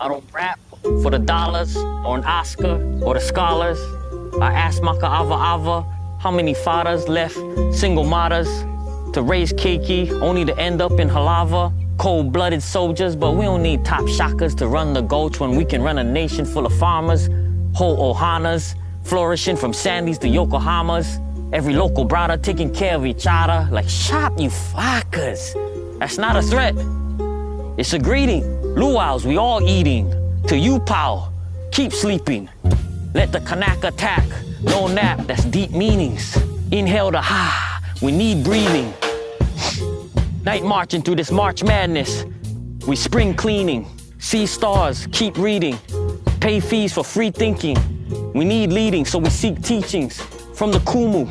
I don't rap for the dollars or an Oscar or the scholars. I ask Maka Ava Ava, how many fathers left single mothers to raise keiki, only to end up in halava? Cold-blooded soldiers, but we don't need top shockers to run the gulch when we can run a nation full of farmers. Whole Ohanas, flourishing from Sandys to Yokohamas. Every local brother taking care of each other. Like, shop you fuckers. That's not a threat. It's a greeting. Luau's we all eating. To you, pal, keep sleeping. Let the Kanak attack. No nap, that's deep meanings. Inhale the ha, we need breathing. Night marching through this March madness. We spring cleaning. See stars, keep reading. Pay fees for free thinking. We need leading, so we seek teachings from the Kumu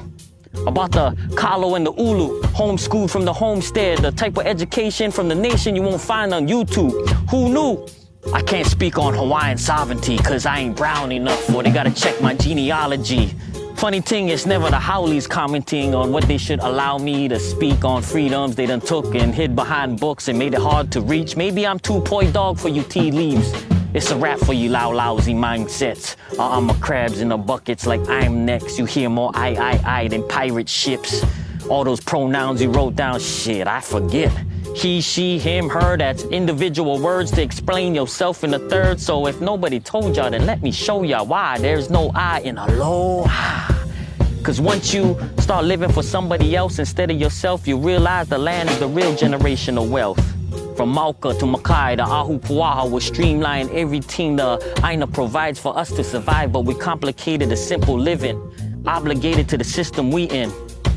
about the Kalo and the Ulu. Homeschooled from the homestead, the type of education from the nation you won't find on YouTube. Who knew? I can't speak on Hawaiian sovereignty, cause I ain't brown enough, or they gotta check my genealogy. Funny thing, it's never the Howleys commenting on what they should allow me to speak on freedoms they done took and hid behind books and made it hard to reach. Maybe I'm too poi dog for you tea leaves. It's a rap for you lousy mindsets. I'm a crabs in the buckets like I'm next. You hear more I than pirate ships. All those pronouns you wrote down, shit, I forget. He, she, him, her, that's individual words to explain yourself in the third. So if nobody told y'all, then let me show y'all why there's no I in aloha. Cause once you start living for somebody else instead of yourself, you realize the land is the real generational wealth. From Mauka to Makai to Ahupuaha, we streamline everything the Aina provides for us to survive, but we complicated a simple living, obligated to the system we in.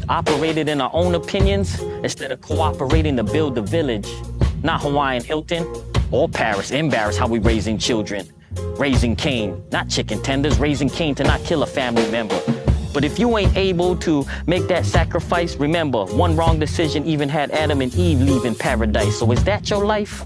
Operated in our own opinions instead of cooperating to build the village. Not Hawaiian Hilton or Paris. Embarrassed how we raising children. Raising Cain, not chicken tenders. Raising Cain to not kill a family member. But if you ain't able to make that sacrifice, remember, one wrong decision even had Adam and Eve leaving paradise. So is that your life?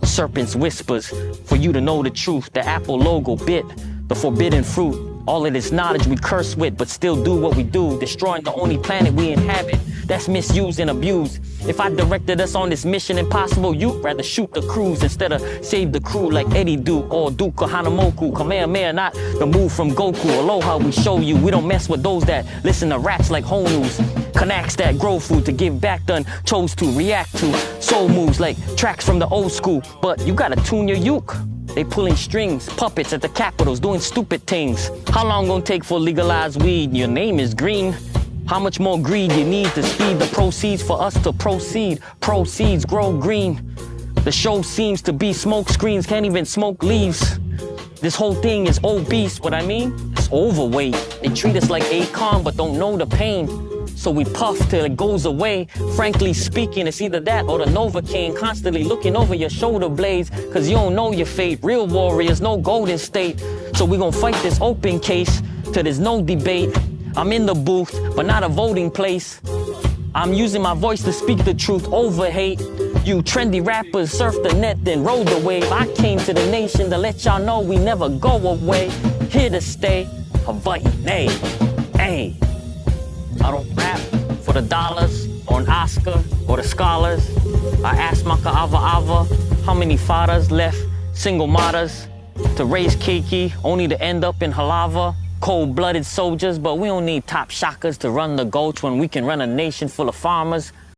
Serpents whispers for you to know the truth. The Apple logo bit the forbidden fruit. All of this knowledge we curse with, but still do what we do, destroying the only planet we inhabit. That's misused and abused. If I directed us on this mission impossible, you'd rather shoot the crews instead of save the crew like Eddie do, or Duka Hanamoku, Kamehameha, not the move from Goku. Aloha, we show you, we don't mess with those that listen to raps like Honus. Kanaks that grow food to give back done, chose to react to soul moves like tracks from the old school. But you gotta tune your uke. They pulling strings, puppets at the capitals, doing stupid things. How long gonna take for legalized weed? Your name is green. How much more greed you need to speed the proceeds for us to proceed? Proceeds grow green. The show seems to be smoke screens, can't even smoke leaves. This whole thing is obese, what I mean? It's overweight. They treat us like Akon, but don't know the pain. So we puff till it goes away. Frankly speaking, it's either that or the Novocaine. Constantly looking over your shoulder blades, cause you don't know your fate. Real warriors, no Golden State. So we gon' fight this open case till there's no debate. I'm in the booth, but not a voting place. I'm using my voice to speak the truth over hate. You trendy rappers surf the net, then rode the wave. I came to the nation to let y'all know we never go away. Here to stay, Hawaii, nay, hey. I don't rap for the dollars or an Oscar or the scholars. I ask Maka Ava Ava, how many fathers left single mothers to raise keiki, only to end up in halava? Cold-blooded soldiers, but we don't need top shockers to run the gulch when we can run a nation full of farmers.